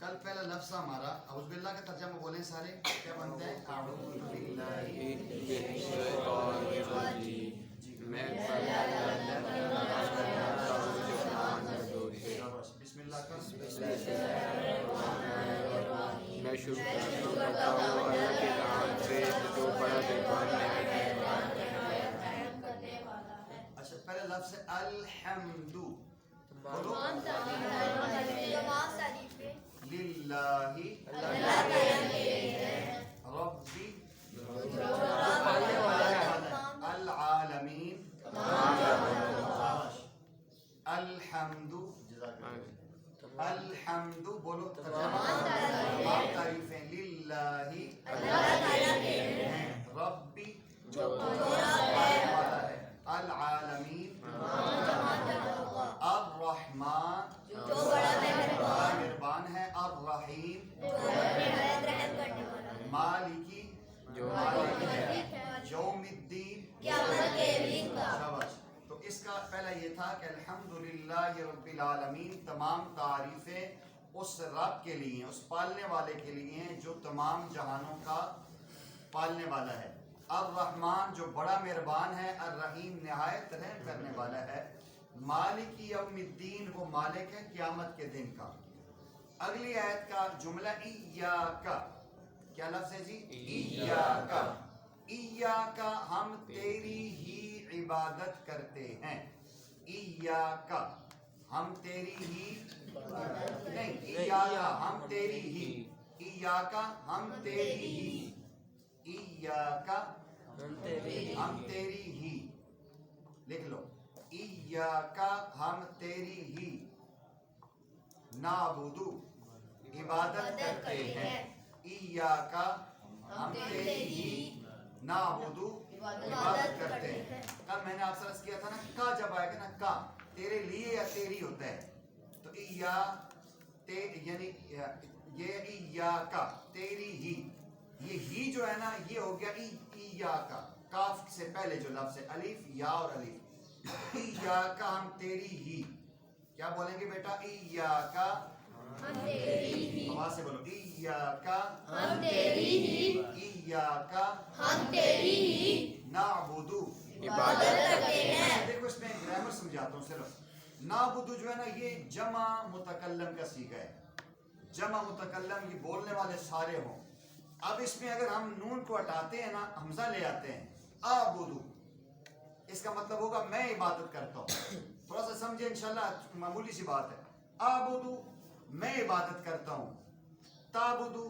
کل پہلا لفظ ہمارا اعوذ باللہ کا ترجمہ بولیں سارے، کیا بنتا ہے؟ اعوذ باللہ بسم اللہ کا میں شروع کرتا ہوں اللہ کے نام سے جو بڑا مہربان ہے۔ اچھا پہلا لفظ ہے الحمد، بولو للہ ربی العالمین الحمد الحمد، بولو تمام تعریفیں للہ ربی العالمین الرحمن بڑا مہربان ہے، الرحیم مالکی یوم الدین شاباش۔ تو اس کا پہلا یہ تھا کہ الحمدللہ رب العالمین، تمام تعریفیں اس رب کے لیے، اس پالنے والے کے لیے ہیں جو تمام جہانوں کا پالنے والا ہے، الرحمن جو بڑا مہربان ہے، الرحیم نہایت رحم کرنے والا ہے، مالک یوم الدین وہ مالک ہے قیامت کے دن کا۔ اگلی آیت کا جملہ ایاکا، کیا لفظ ہے جی؟ ایاکا، ایاکا ہم تیری ہی عبادت کرتے ہیں، ایاکا ہم تیری ہی نہیں، ایاکا ہم تیری ہی، ایاکا ہم تیری ہی، ایاکا ہم تیری ہی، لکھ لو ایاکا ہم تیری ہی، نعبدو عبادت کرتے ہیں، ایاکا ہم تیری ہی نعبدو عبادت کرتے ہیں۔ کل میں نے آپ سے عرض کیا تھا نا، کا جب آئے گا نا، کا تیرے لیے یا تیری ہوتا ہے، تو یعنی یہ ایاکا تیری ہی، یہ ہی جو ہے نا یہ ہو گیا ایاکا، کاف سے پہلے جو لفظ ہے الف یا اور الف، ایاکا ہم تیری ہی، کیا بولیں گے بیٹا؟ ایاکا آواز سے بولو، ایاکا ہم تیری ہی، ایاکا ہم تیری ہی نعبدو عبادت کرتے ہیں۔ دیکھو اس میں گرامر سمجھاتا ہوں صرف، نعبدو جو ہے نا یہ جمع متکلم کا صیغہ ہے، جمع متکلم یہ بولنے والے سارے ہوں۔ اب اس میں اگر ہم نون کو ہٹاتے ہیں نا، حمزہ لے آتے ہیں، اعبدو، اس کا مطلب ہوگا میں عبادت کرتا ہوں۔ تھوڑا سا سمجھے انشاءاللہ، معمولی سی بات ہے، اعبدو میں عبادت کرتا ہوں، تعبدو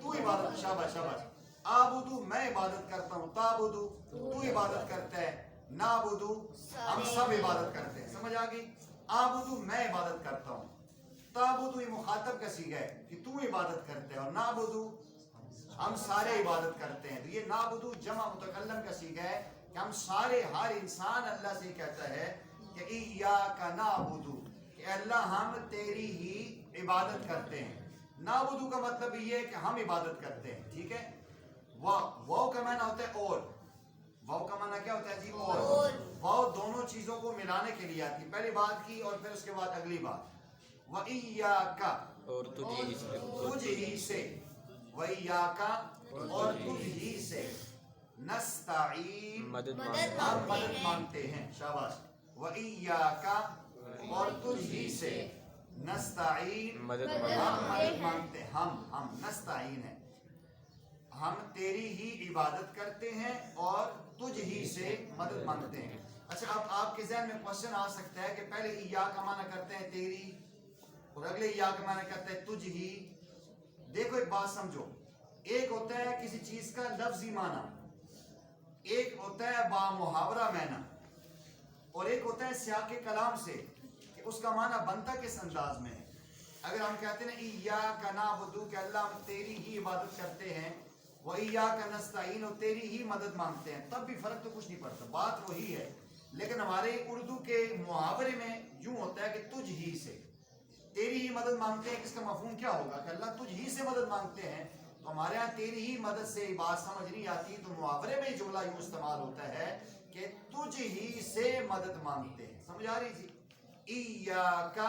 تو عبادت، شاباش شاباش، اعبدو میں عبادت کرتا ہوں، تعبدو تو عبادت کرتا ہے، نعبدو ہم سب عبادت کرتے ہیں، سمجھ آ گئی؟ اعبدو میں عبادت کرتا ہوں، تعبدو یہ مخاطب کا صیغہ ہے کہ تو عبادت کرتے ہیں، اور نعبدو ہم سارے عبادت کرتے ہیں۔ تو یہ نعبدو جمع متکلم کا صیغہ ہے کہ ہم سارے، ہر انسان اللہ سے کہتا ہے کہ ایاک نعبدو، کہ اللہ ہم تیری ہی عبادت کرتے ہیں۔ نعبدو کا مطلب یہ ہے کہ ہم عبادت کرتے ہیں، ٹھیک ہے؟ واو کا معنی ہوتا ہے اور، واو کا معنی کیا ہوتا ہے جی؟ اور۔ واو دونوں چیزوں کو ملانے کے لیے آتی ہے، پہلی بات کی اور پھر اس کے بعد اگلی بات، وَإِيَّاکَ اور تجھ ہی سے، وَإِيَّاکَ اور تجھ ہی سے، نستعین مدد ہم مدد مانگتے ہیں، شاباش، وَإِيَّاکَ اور تجھ ہی سے، نستعین مدد ہم مدد مانگتے ہیں، ہم نستعین ہیں، ہم تیری ہی عبادت کرتے ہیں اور تجھ ہی سے مدد مانگتے ہیں۔ اچھا اب آپ کے ذہن میں کوشچن آ سکتا ہے کہ پہلے ایا کا معنی کرتے ہیں تیری، اور اگلے ایا کا معنی کرتے ہیں تجھ ہی۔ دیکھو ایک بات سمجھو، ایک ہوتا ہے کسی چیز کا لفظی معنی، ایک ہوتا ہے با محاورہ معنی، اور ایک ہوتا ہے سیاق کلام سے کہ اس کا معنی بنتا کس انداز میں ہے۔ اگر ہم کہتے ہیں ایاک نعبدو کہ اللہ ہم تیری ہی عبادت کرتے ہیں، وَإِيَّاكَ نَسْتَعِينُ اور تیری ہی مدد مانگتے ہیں، تب بھی فرق تو کچھ نہیں پڑتا، بات وہی ہے، لیکن ہمارے اردو کے محاورے میں یوں ہوتا ہے کہ تجھ ہی سے تیری ہی مدد مانگتے ہیں، اس کا مفہوم کیا ہوگا کہ اللہ تجھ ہی سے مدد مانگتے ہیں، تو ہمارے ہاں تیری ہی مدد سے بات سمجھ نہیں آتی، تو محاورے میں جملہ یوں استعمال ہوتا ہے کہ تجھ ہی سے مدد مانگتے ہیں، سمجھ آ رہی تھی؟ ایاکا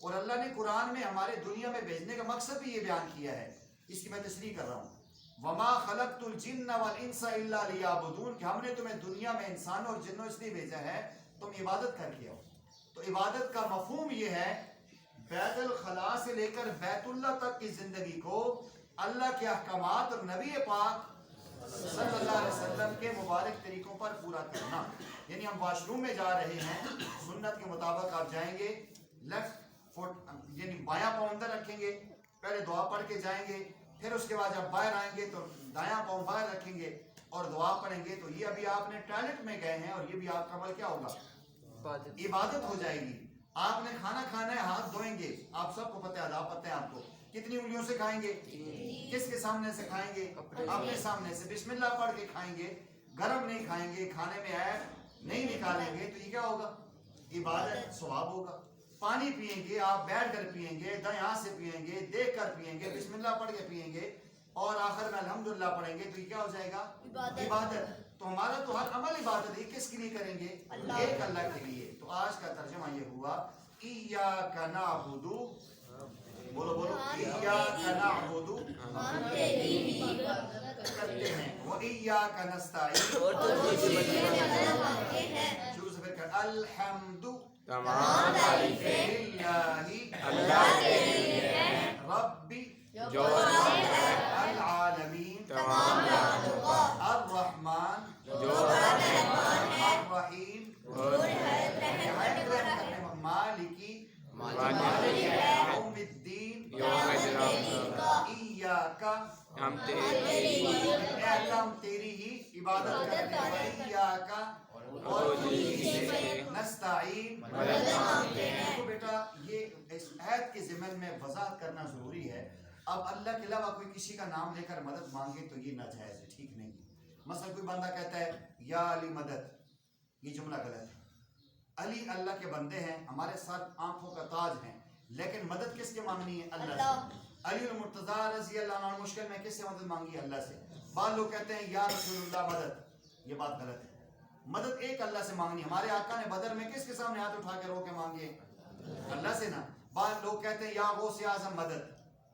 اور اللہ نے قرآن میں ہمارے دنیا میں بھیجنے کا مقصد بھی یہ بیان کیا ہے، اس کی میں تشریح کر رہا ہوں۔ وما خلقت الجن والانس الا لیعبدون، کہ ہم نے تمہیں دنیا میں انسانوں اور جنوں اس لیے بھیجا ہے تم عبادت کر کے آؤ۔ تو عبادت کا مفہوم یہ ہے بیت الخلاء سے لے کر بیت اللہ تک کی زندگی کو اللہ کے احکامات اور نبی پاک صلی اللہ علیہ وسلم کے مبارک طریقوں پر پورا کرنا۔ یعنی ہم واش روم میں جا رہے ہیں، سنت کے مطابق آپ جائیں گے، لیفٹ فٹ یعنی بایاں پاؤں اندر رکھیں گے، پہلے دعا پڑھ کے جائیں گے، پھر اس کے بعد جب باہر آئیں گے تو دایاں پاؤں باہر رکھیں گے اور دعا پڑھیں گے۔ تو یہ ابھی آپ نے ٹوائلٹ میں گئے ہیں اور یہ بھی آپ کا عمل کیا ہوگا؟ عبادت ہو جائے گی۔ آپ نے کھانا کھانا ہے، ہاتھ دھوئیں گے، آپ سب کو پتہ ہے، آداب پتہ ہے آپ کو، کتنی انگلیوں سے کھائیں گے؟ کس کے سامنے سے کھائیں گے؟ اپنے سامنے سے۔ بسم اللہ پڑھ کے کھائیں گے، گرم نہیں کھائیں گے، کھانے میں عیب نہیں نکالیں گے، تو یہ کیا ہوگا؟ عبادت، ثواب ہوگا۔ پانی پئیں گے، آپ بیٹھ کر پئیں گے، دائیں ہاتھ سے پئیں گے، دیکھ کر پئیں گے، بسم اللہ پڑھ کے پئیں گے اور آخر میں الحمدللہ پڑھیں گے، تو یہ کیا ہو جائے گا؟ عبادت۔ تو ہمارا تو ہر عمل عبادت ہے، کس کے لیے کریں گے؟ ایک اللہ کے لیے۔ تو آج کا ترجمہ یہ ہوا ایاک نعبد، بولو بولو، ایاک نعبد، ہم تیری ہی عبادت کرتے ہیں، وایاک نستعین، اور تجھ سے مدد مانگتے ہیں۔ شروع سے پھر کر الحمد تمام تعریفیں للہ اللہ کے لیے ہیں، ربی جو العالمین تمام جہانوں کا الرحمن جو الرحیم مالکی یوم الدین یوم الدین ایاک، ہم اے اللہ ہم تیری ہی عبادت کرتے ہیں، ایاک اور تجھی سے نستعین مدد مانگتے ہیں۔ دیکھو بیٹا، یہ اس عہد کے ضمن میں وضاحت کرنا ضروری ہے۔ اب اللہ کے علاوہ کوئی کسی کا نام لے کر مدد مانگے تو یہ ناجائز ہے، ٹھیک نہیں۔ مثلا کوئی بندہ کہتا ہے یا علی مدد، یہ جملہ غلط ہے۔ علی اللہ کے بندے ہیں، ہمارے ساتھ آنکھوں کا تاج ہیں، لیکن مدد کس کے مانگنی ہے؟ اللہ سے۔ علی المرتضیٰ رضی اللہ عنہ مشکل میں کس سے مدد مانگی؟ اللہ سے۔ بعض لوگ کہتے ہیں یا رسول اللہ مدد، یہ بات غلط ہے۔ مدد ایک اللہ سے مانگنی۔ ہمارے آقا نے بدر میں کس کے سامنے ہاتھ اٹھا کے رو کے مانگے؟ اللہ سے نا۔ بعض لوگ کہتے ہیں یا غوث اعظم مدد،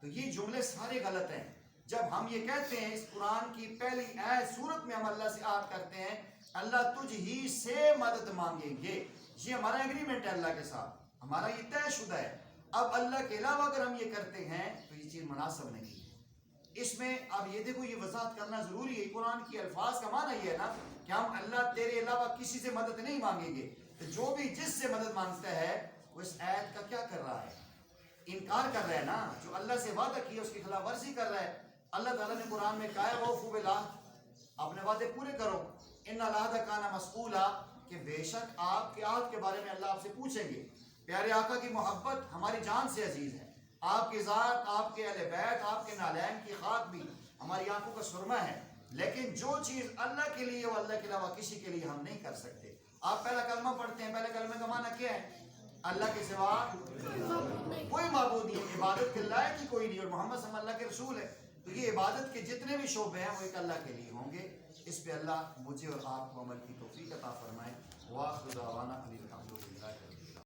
تو یہ جملے سارے غلط ہیں۔ جب ہم یہ کہتے ہیں اس قرآن کی پہلی آیت سورت میں ہم اللہ سے عہد کرتے ہیں اللہ تجھ ہی سے مدد مانگیں گے، یہ ہمارا ایگریمنٹ ہے اللہ کے ساتھ، ہمارا یہ طے شدہ ہے۔ اب اللہ کے علاوہ اگر ہم یہ کرتے ہیں تو یہ چیز مناسب نہیں ہے۔ اس میں اب یہ دیکھو، یہ وضاحت کرنا ضروری ہے۔ قرآن کی الفاظ کا معنی یہ ہے نا کہ ہم اللہ تیرے علاوہ کسی سے مدد نہیں مانگیں گے، تو جو بھی جس سے مدد مانگتا ہے وہ اس آیت کا کیا کر رہا ہے؟ انکار کر رہا ہے نا۔ جو اللہ سے وعدہ کیا اس کی خلاف ورزی کر رہا ہے۔ اللہ تعالیٰ نے قرآن میں کہا ہے وَأَوْفُوا بِالْعَهْدِ، اپنے وعدے پورے کرو، ان العہد کان مسئولا، کہ بے شک آپ کے عہد کے بارے میں اللہ آپ سے پوچھیں گے۔ پیارے آقا کی محبت ہماری جان سے عزیز ہے، آپ کی ذات، آپ کے اہل بیت، آپ کے نالین کی خاک بھی ہماری آنکھوں کا سرمہ ہے، لیکن جو چیز اللہ کے لیے وہ اللہ کے علاوہ کسی کے لیے ہم نہیں کر سکتے۔ آپ پہلا کلمہ پڑھتے ہیں، پہلے کلمہ کا معنی کیا ہے؟ اللہ کے سوا کوئی معبود نہیں ہے، عبادت کے لائق ہی کوئی نہیں، اور محمد صلی اللہ علیہ وسلم اللہ کے رسول ہے۔ تو یہ عبادت کے جتنے بھی شعبے ہیں وہ ایک اللہ کے لیے ہوں گے۔ اس پہ اللہ مجھے اور آپ کو عمل کی توفیق عطا فرمائے۔ وآخر دعوانا الحمدللہ۔